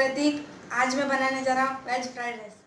प्रतीक। आज मैं बनाने जा रहा हूँ वेज फ्राइड राइस।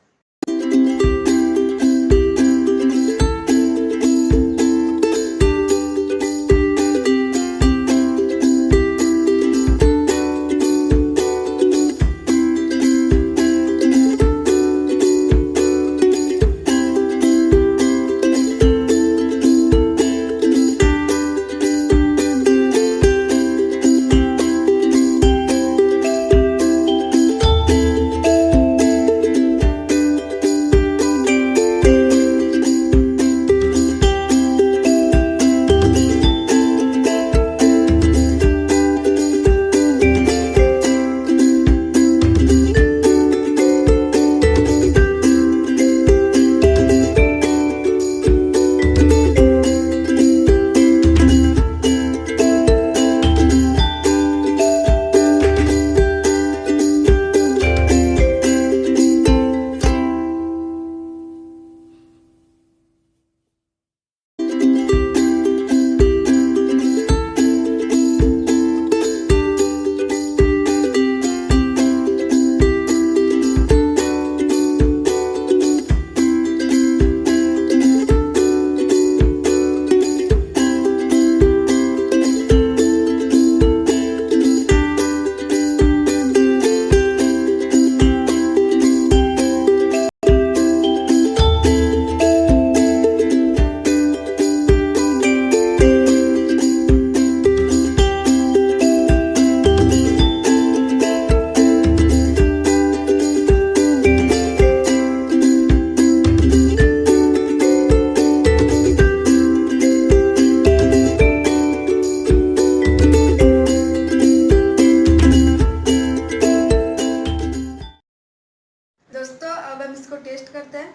दोस्तों अब हम इसको टेस्ट करते हैं।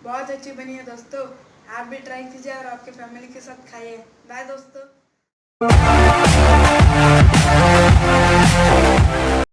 बहुत अच्छी बनी है दोस्तों, आप भी ट्राई कीजिए और आपके फैमिली के साथ खाइए। बाय दोस्तों।